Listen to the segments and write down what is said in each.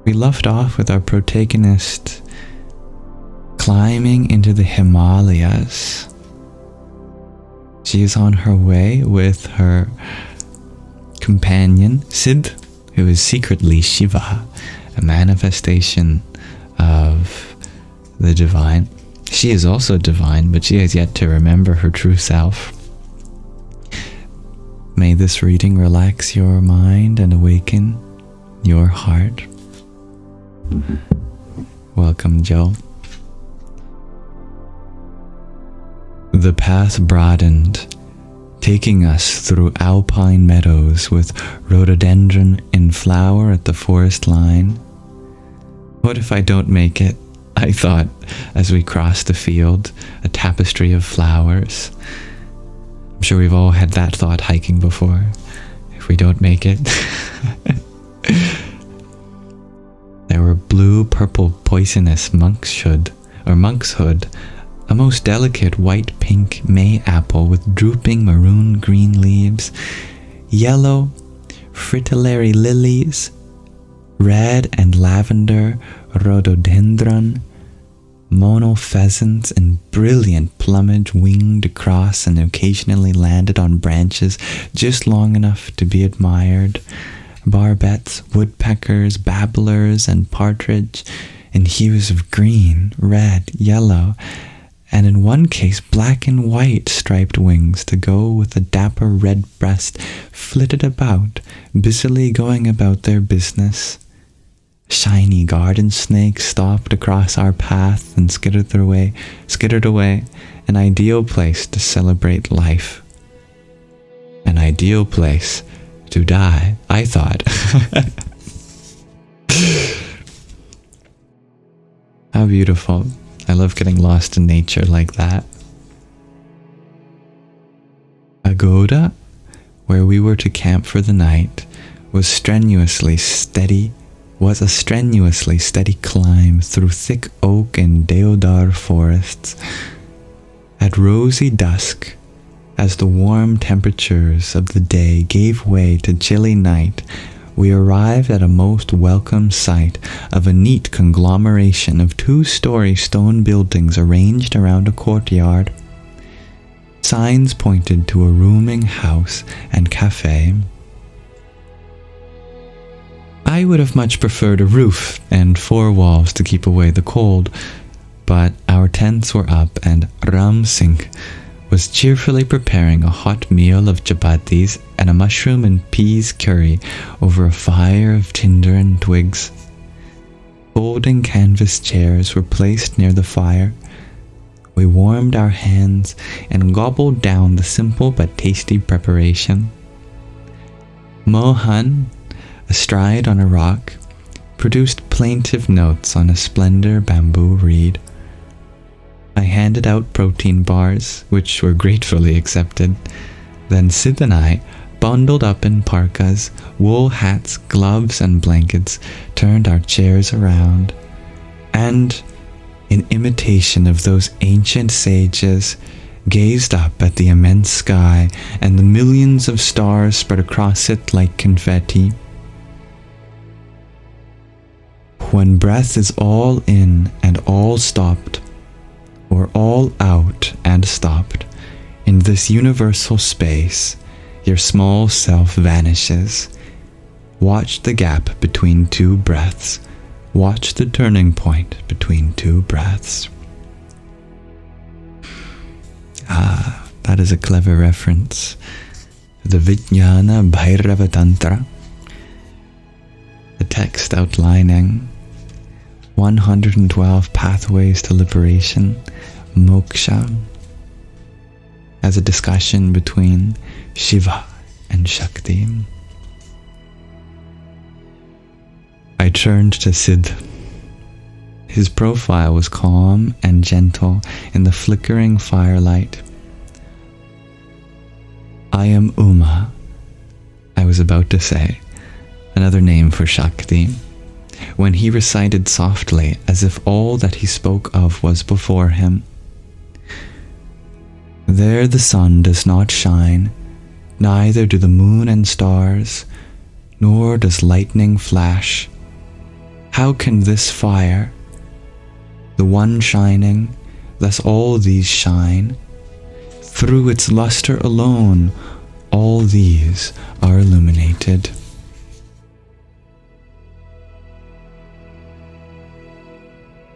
We left off with our protagonist climbing into the Himalayas. She is on her way with her companion, Sid, who is secretly Shiva, a manifestation of the divine. She is also divine, but she has yet to remember her true self. May this reading relax your mind and awaken your heart. Welcome, Joe. The path broadened, taking us through alpine meadows with rhododendron in flower at the forest line. What if I don't make it? I thought as we crossed the field, a tapestry of flowers. I'm sure we've all had that thought hiking before. If we don't make it. There were blue-purple poisonous monkshood, a most delicate white-pink May apple with drooping maroon-green leaves, yellow fritillary lilies, red and lavender rhododendron, mono pheasants in brilliant plumage winged across and occasionally landed on branches just long enough to be admired, barbets, woodpeckers, babblers, and partridge in hues of green, red, yellow, and in one case black and white striped wings to go with a dapper red breast flitted about, busily going about their business. Shiny garden snakes stopped across our path and skittered away, an ideal place to celebrate life. An ideal place to die, I thought. How beautiful. I love getting lost in nature like that. Agoda, where we were to camp for the night, was a strenuously steady climb through thick oak and deodar forests. At rosy dusk, as the warm temperatures of the day gave way to chilly night, we arrived at a most welcome sight of a neat conglomeration of 2-story stone buildings arranged around a courtyard. Signs pointed to a rooming house and cafe. I would have much preferred a roof and 4 walls to keep away the cold, but our tents were up and Ram Singh was cheerfully preparing a hot meal of chapatis and a mushroom and peas curry over a fire of tinder and twigs. Folding canvas chairs were placed near the fire. We warmed our hands and gobbled down the simple but tasty preparation. Mohan, astride on a rock, produced plaintive notes on a slender bamboo reed. I handed out protein bars, which were gratefully accepted. Then Sid and I, bundled up in parkas, wool hats, gloves, and blankets, turned our chairs around, and, in imitation of those ancient sages, gazed up at the immense sky and the millions of stars spread across it like confetti. When breath is all in and all stopped, or all out and stopped, in this universal space, your small self vanishes. Watch the gap between 2 breaths. Watch the turning point between 2 breaths. That is a clever reference. The Vijnana Bhairava Tantra, the text outlining 112 pathways to liberation, Moksha, as a discussion between Shiva and Shakti. I turned to Sid. His profile was calm and gentle in the flickering firelight. I am Uma, I was about to say, another name for Shakti, when he recited softly as if all that he spoke of was before him. There the sun does not shine, neither do the moon and stars, nor does lightning flash. How can this fire, the one shining, thus all these shine? Through its luster alone, all these are illuminated.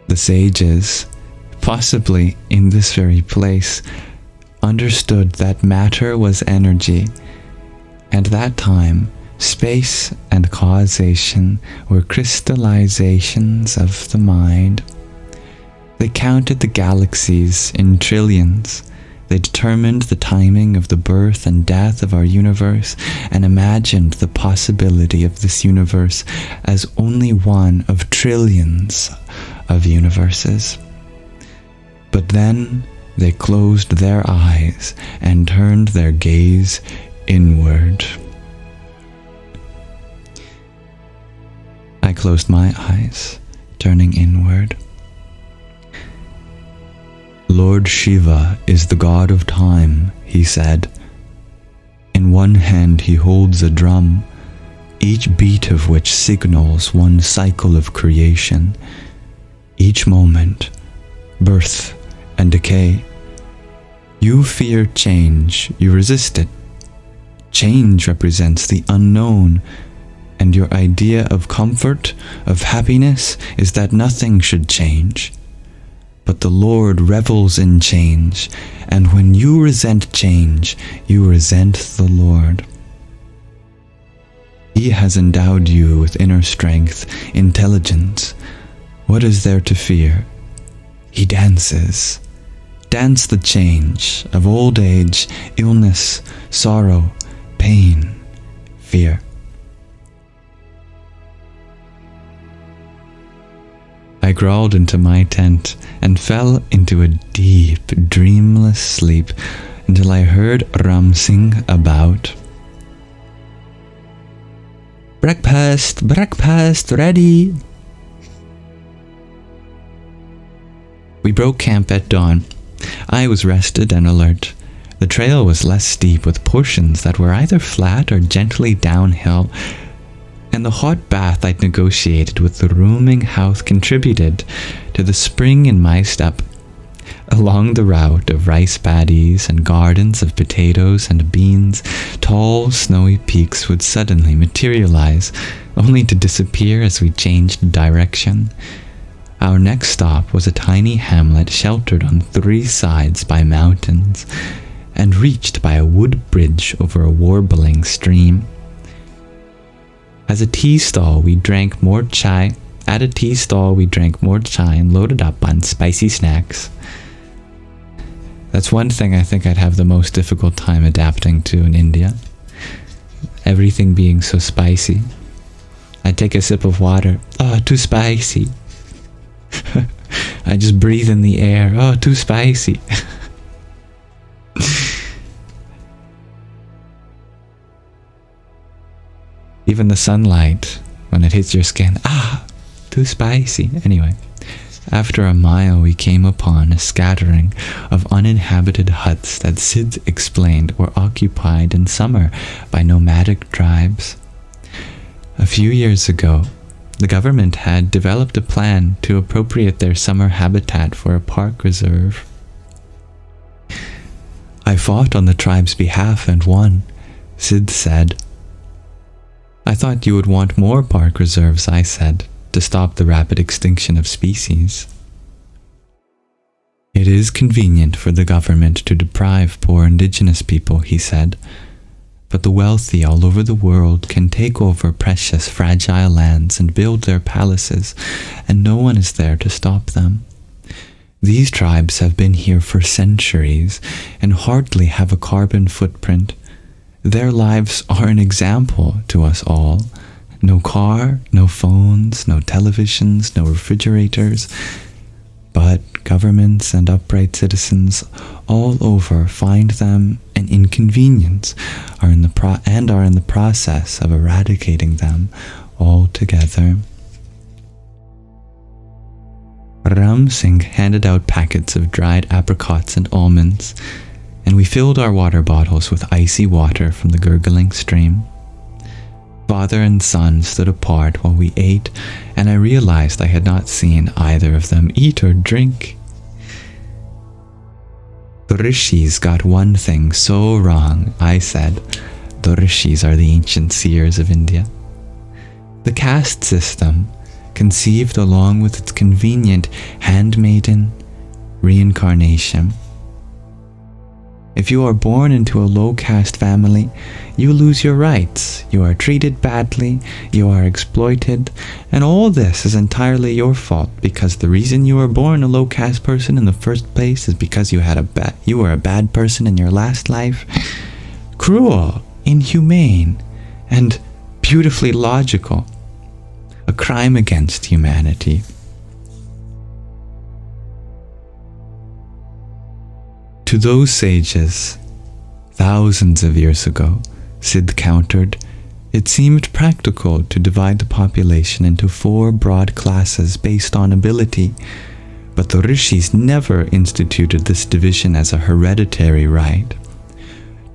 The sages, possibly in this very place, understood that matter was energy, and that time, space and causation were crystallizations of the mind. They counted the galaxies in trillions. They determined the timing of the birth and death of our universe and imagined the possibility of this universe as only one of trillions of universes. But then they closed their eyes and turned their gaze inward. I closed my eyes, turning inward. Lord Shiva is the god of time, he said. In one hand he holds a drum, each beat of which signals one cycle of creation. Each moment, birth and decay. You fear change, you resist it. Change represents the unknown, and your idea of comfort, of happiness, is that nothing should change. But the Lord revels in change, and when you resent change, you resent the Lord. He has endowed you with inner strength, intelligence. What is there to fear? He dances. Dance the change of old age, illness, sorrow, pain, fear. I crawled into my tent and fell into a deep, dreamless sleep until I heard Ram sing about. Breakfast, breakfast ready. We broke camp at dawn. I was rested and alert. The trail was less steep, with portions that were either flat or gently downhill, and the hot bath I'd negotiated with the rooming house contributed to the spring in my step. Along the route of rice paddies and gardens of potatoes and beans, tall, snowy peaks would suddenly materialize, only to disappear as we changed direction. Our next stop was a tiny hamlet sheltered on 3 sides by mountains, and reached by a wood bridge over a warbling stream. At a tea stall we drank more chai and loaded up on spicy snacks. That's one thing I think I'd have the most difficult time adapting to in India. Everything being so spicy. I'd take a sip of water. Oh, too spicy. I just breathe in the air. Oh, too spicy. Even the sunlight, when it hits your skin, too spicy. Anyway, after a mile we came upon a scattering of uninhabited huts that Sid explained were occupied in summer by nomadic tribes. A few years ago, the government had developed a plan to appropriate their summer habitat for a park reserve. I fought on the tribe's behalf and won, Sid said. I thought you would want more park reserves, I said, to stop the rapid extinction of species. It is convenient for the government to deprive poor indigenous people, he said, but the wealthy all over the world can take over precious, fragile lands and build their palaces, and no one is there to stop them. These tribes have been here for centuries and hardly have a carbon footprint. Their lives are an example to us all. No car, no phones, no televisions, no refrigerators. But governments and upright citizens all over find them an inconvenience are in the process of eradicating them altogether. Ram Singh handed out packets of dried apricots and almonds, and we filled our water bottles with icy water from the gurgling stream. Father and son stood apart while we ate, and I realized I had not seen either of them eat or drink. The rishis got one thing so wrong, I said. The rishis are the ancient seers of India. The caste system, conceived along with its convenient handmaiden reincarnation. If you are born into a low-caste family, you lose your rights, you are treated badly, you are exploited, and all this is entirely your fault because the reason you were born a low-caste person in the first place is because you were a bad person in your last life. Cruel, inhumane, and beautifully logical. A crime against humanity. To those sages, thousands of years ago, Sid countered, it seemed practical to divide the population into 4 broad classes based on ability, but the rishis never instituted this division as a hereditary right.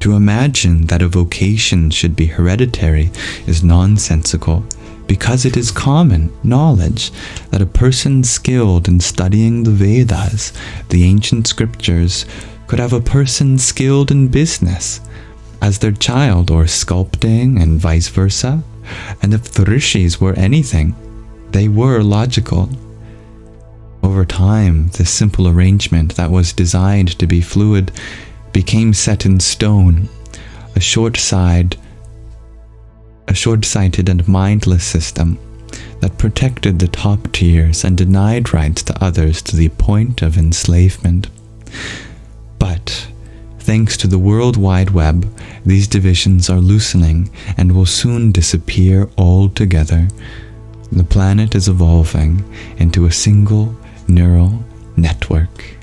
To imagine that a vocation should be hereditary is nonsensical, because it is common knowledge that a person skilled in studying the Vedas, the ancient scriptures, could have a person skilled in business as their child, or sculpting, and vice versa. And if the rishis were anything, they were logical. Over time, this simple arrangement that was designed to be fluid became set in stone, a short-sighted and mindless system that protected the top tiers and denied rights to others to the point of enslavement. But, thanks to the World Wide Web, these divisions are loosening and will soon disappear altogether. The planet is evolving into a single neural network.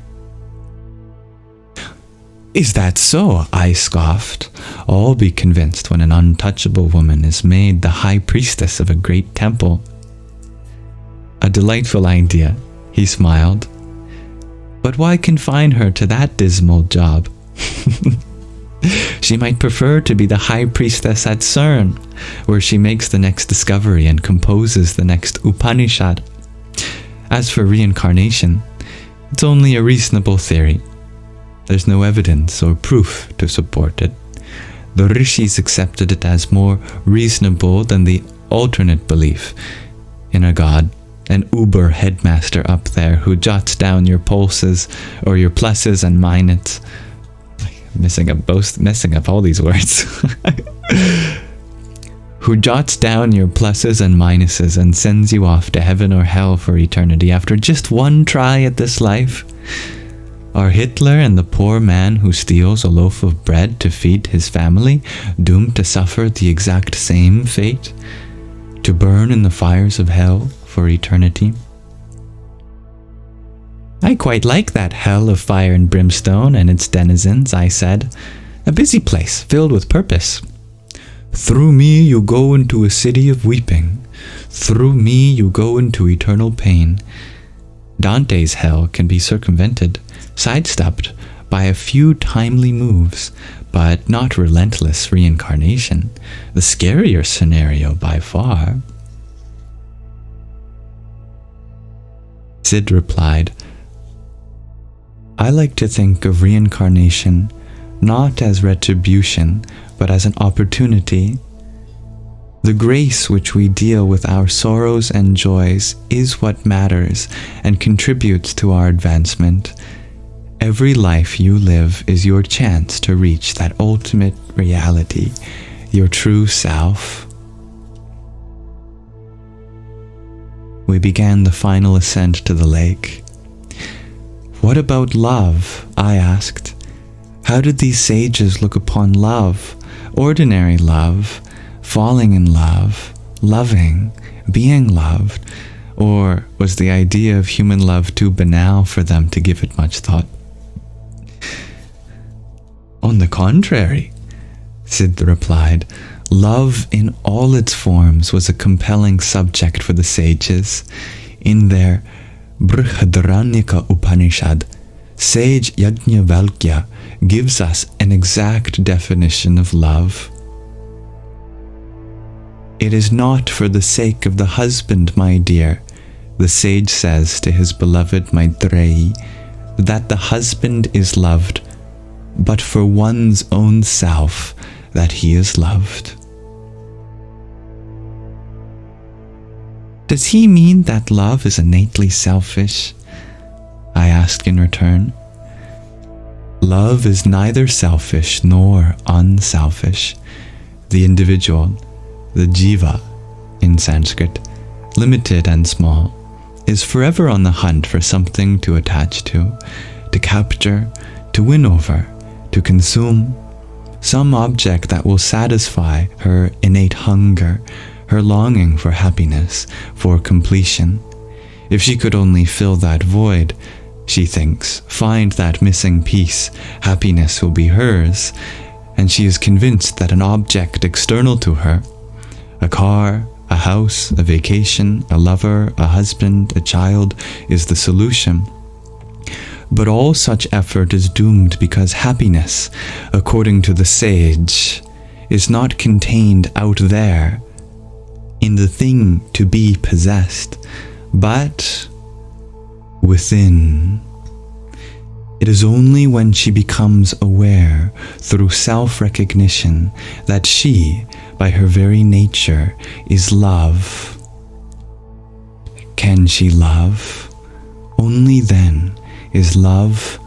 Is that so? I scoffed. I'll be convinced when an untouchable woman is made the high priestess of a great temple. A delightful idea, he smiled. But why confine her to that dismal job? She might prefer to be the high priestess at CERN, where she makes the next discovery and composes the next Upanishad. As for reincarnation, it's only a reasonable theory. There's no evidence or proof to support it. The rishis accepted it as more reasonable than the alternate belief in a god, an uber headmaster up there who jots down your pulses or your pluses and minuses. Messing up all these words. Who jots down your pluses and minuses and sends you off to heaven or hell for eternity after just one try at this life. Are Hitler and the poor man who steals a loaf of bread to feed his family doomed to suffer the exact same fate? To burn in the fires of hell for eternity? I quite like that hell of fire and brimstone and its denizens, I said. A busy place filled with purpose. Through me you go into a city of weeping. Through me you go into eternal pain. Dante's hell can be circumvented, sidestepped by a few timely moves, but not relentless reincarnation, the scarier scenario by far. Sid replied, I like to think of reincarnation not as retribution, but as an opportunity. The grace which we deal with our sorrows and joys is what matters and contributes to our advancement. Every life you live is your chance to reach that ultimate reality, your true self. We began the final ascent to the lake. What about love? I asked. How did these sages look upon love, ordinary love, falling in love, loving, being loved? Or was the idea of human love too banal for them to give it much thought? On the contrary, Sid replied, love in all its forms was a compelling subject for the sages. In their Brihadaranyaka Upanishad, sage Yajnavalkya gives us an exact definition of love. It is not for the sake of the husband, my dear, the sage says to his beloved Maitreyi, that the husband is loved, but for one's own self that he is loved. Does he mean that love is innately selfish? I asked in return. Love is neither selfish nor unselfish. The individual, the jiva in Sanskrit, limited and small, is forever on the hunt for something to attach to capture, to win over, to consume, some object that will satisfy her innate hunger, her longing for happiness, for completion. If she could only fill that void, she thinks, find that missing piece, happiness will be hers, and she is convinced that an object external to her, a car, a house, a vacation, a lover, a husband, a child, is the solution. But all such effort is doomed because happiness, according to the sage, is not contained out there, in the thing to be possessed, but within. It is only when she becomes aware through self-recognition that she, by her very nature, is love. Can she love? Only then is love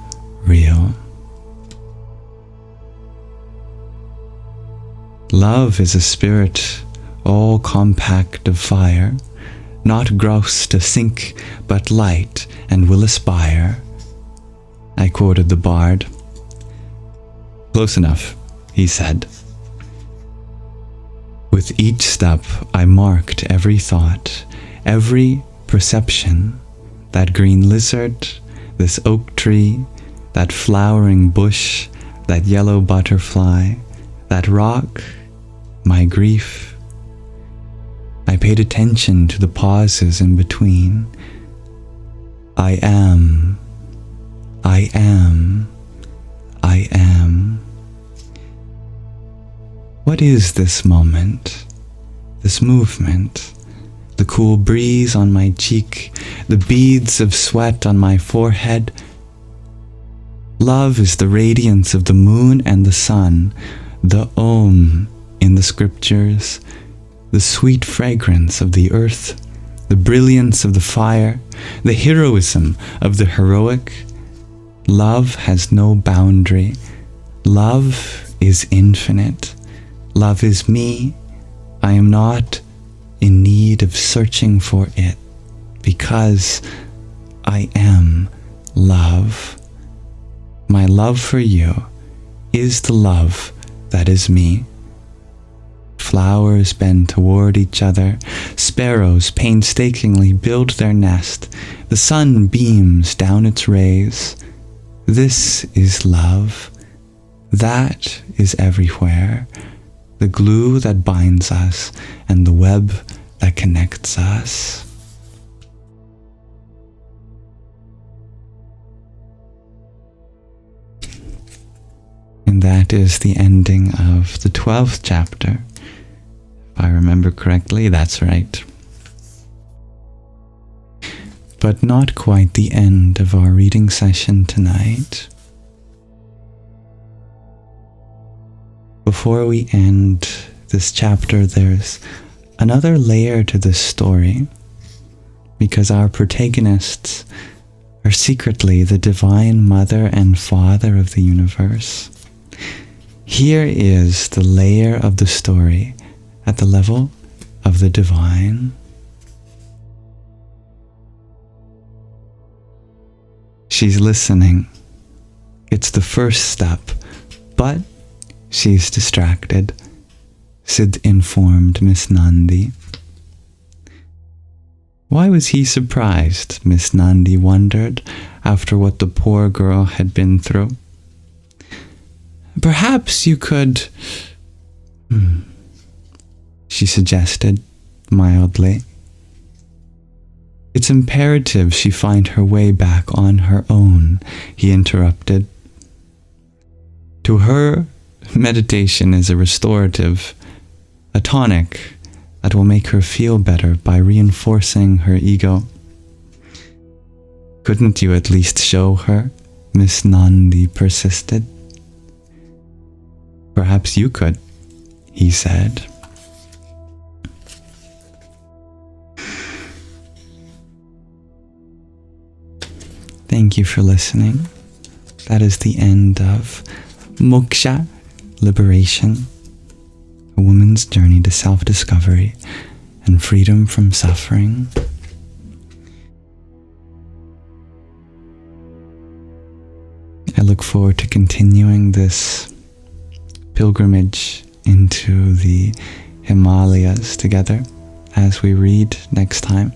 real. Love is a spirit all compact of fire, not gross to sink, but light and will aspire. I quoted the bard. Close enough, he said. With each step I marked every thought, every perception, that green lizard, this oak tree, that flowering bush, that yellow butterfly, that rock, my grief. I paid attention to the pauses in between. I am. I am. I am. What is this moment, this movement, the cool breeze on my cheek, the beads of sweat on my forehead? Love is the radiance of the moon and the sun, the Om in the scriptures, the sweet fragrance of the earth, the brilliance of the fire, the heroism of the heroic. Love has no boundary. Love is infinite. Love is me. I am not in need of searching for it, because I am love. My love for you is the love that is me. Flowers bend toward each other. Sparrows painstakingly build their nest. The sun beams down its rays. This is love. That is everywhere. The glue that binds us and the web that connects us. And that is the ending of the 12th chapter. If I remember correctly, that's right. But not quite the end of our reading session tonight. Before we end this chapter, there's another layer to this story, because our protagonists are secretly the divine mother and father of the universe. Here is the layer of the story at the level of the divine. She's listening. It's the first step, but she's distracted, Sid informed Miss Nandi. Why was he surprised, Miss Nandi wondered, after what the poor girl had been through. Perhaps you could, she suggested mildly. It's imperative she find her way back on her own, he interrupted. To her, meditation is a restorative, a tonic, that will make her feel better by reinforcing her ego. Couldn't you at least show her? Miss Nandi persisted. Perhaps you could, he said. Thank you for listening. That is the end of Moksha, Liberation, a woman's journey to self-discovery and freedom from suffering. I look forward to continuing this pilgrimage into the Himalayas together as we read next time.